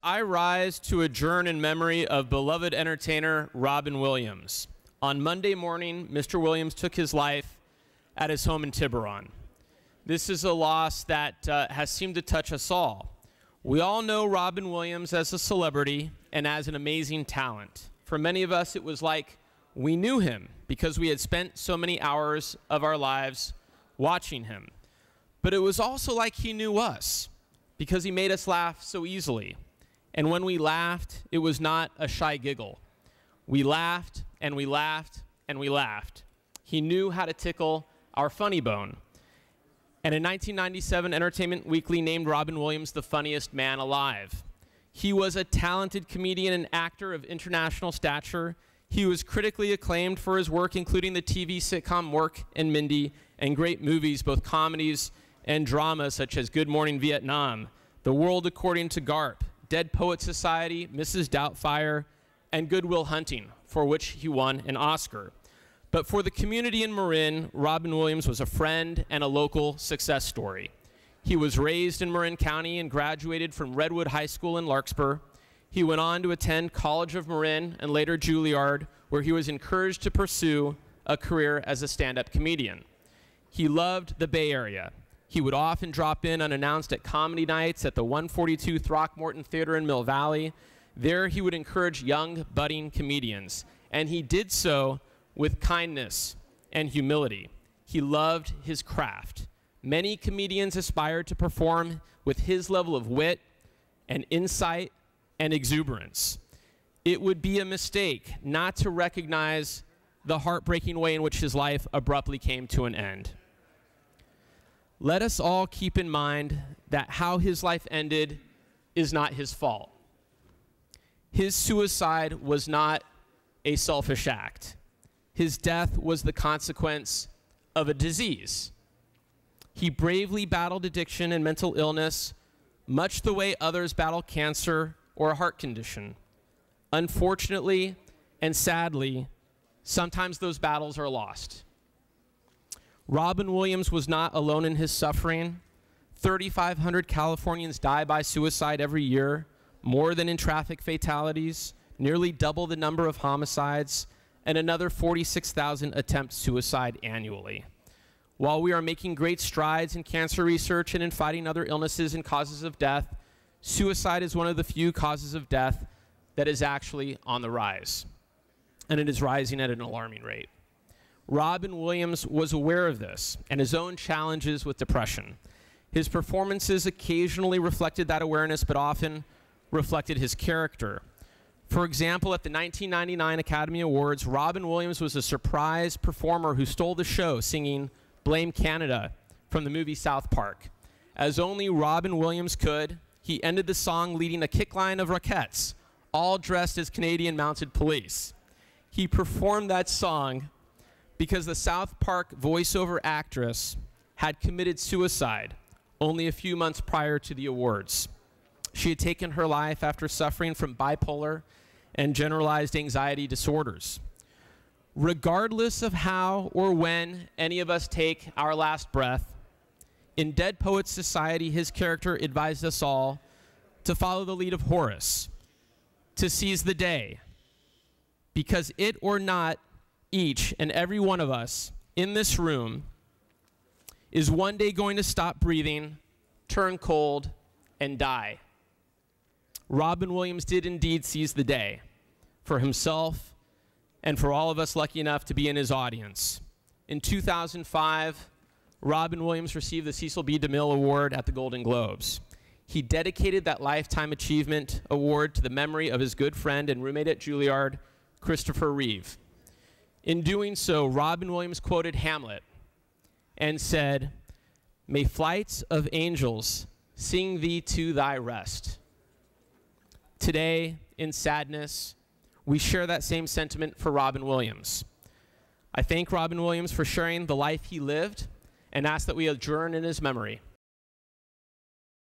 I rise to adjourn in memory of beloved entertainer Robin Williams. On Monday morning, Mr. Williams took his life at his home in Tiburon. This is a loss that has seemed to touch us all. We all know Robin Williams as a celebrity and as an amazing talent. For many of us, it was like we knew him because we had spent so many hours of our lives watching him. But it was also like he knew us because he made us laugh so easily. And when we laughed, it was not a shy giggle. We laughed and we laughed and we laughed. He knew how to tickle our funny bone. And in 1997, Entertainment Weekly named Robin Williams the funniest man alive. He was a talented comedian and actor of international stature. He was critically acclaimed for his work, including the TV sitcom Mork and Mindy, and great movies, both comedies and dramas, such as Good Morning Vietnam, The World According to Garp, Dead Poets Society, Mrs. Doubtfire, and Good Will Hunting, for which he won an Oscar. But for the community in Marin, Robin Williams was a friend and a local success story. He was raised in Marin County and graduated from Redwood High School in Larkspur. He went on to attend College of Marin and later Juilliard, where he was encouraged to pursue a career as a stand-up comedian. He loved the Bay Area. He would often drop in unannounced at comedy nights at the 142 Throckmorton Theater in Mill Valley. There he would encourage young, budding comedians, and he did so with kindness and humility. He loved his craft. Many comedians aspired to perform with his level of wit and insight and exuberance. It would be a mistake not to recognize the heartbreaking way in which his life abruptly came to an end. Let us all keep in mind that how his life ended is not his fault. His suicide was not a selfish act. His death was the consequence of a disease. He bravely battled addiction and mental illness, much the way others battle cancer or a heart condition. Unfortunately and sadly, sometimes those battles are lost. Robin Williams was not alone in his suffering. 3,500 Californians die by suicide every year, more than in traffic fatalities, nearly double the number of homicides, and another 46,000 attempt suicide annually. While we are making great strides in cancer research and in fighting other illnesses and causes of death, suicide is one of the few causes of death that is actually on the rise, and it is rising at an alarming rate. Robin Williams was aware of this and his own challenges with depression. His performances occasionally reflected that awareness, but often reflected his character. For example, at the 1999 Academy Awards, Robin Williams was a surprise performer who stole the show singing "Blame Canada" from the movie South Park. As only Robin Williams could, he ended the song leading a kick line of Rockettes, all dressed as Canadian Mounted Police. He performed that song because the South Park voiceover actress had committed suicide only a few months prior to the awards. She had taken her life after suffering from bipolar and generalized anxiety disorders. Regardless of how or when any of us take our last breath, in Dead Poets Society, his character advised us all to follow the lead of Horace, to seize the day, because it or not, each and every one of us in this room is one day going to stop breathing, turn cold, and die. Robin Williams did indeed seize the day for himself and for all of us lucky enough to be in his audience. In 2005, Robin Williams received the Cecil B. DeMille Award at the Golden Globes. He dedicated that Lifetime Achievement Award to the memory of his good friend and roommate at Juilliard, Christopher Reeve. In doing so, Robin Williams quoted Hamlet and said, "May flights of angels sing thee to thy rest." Today, in sadness, we share that same sentiment for Robin Williams. I thank Robin Williams for sharing the life he lived and ask that we adjourn in his memory.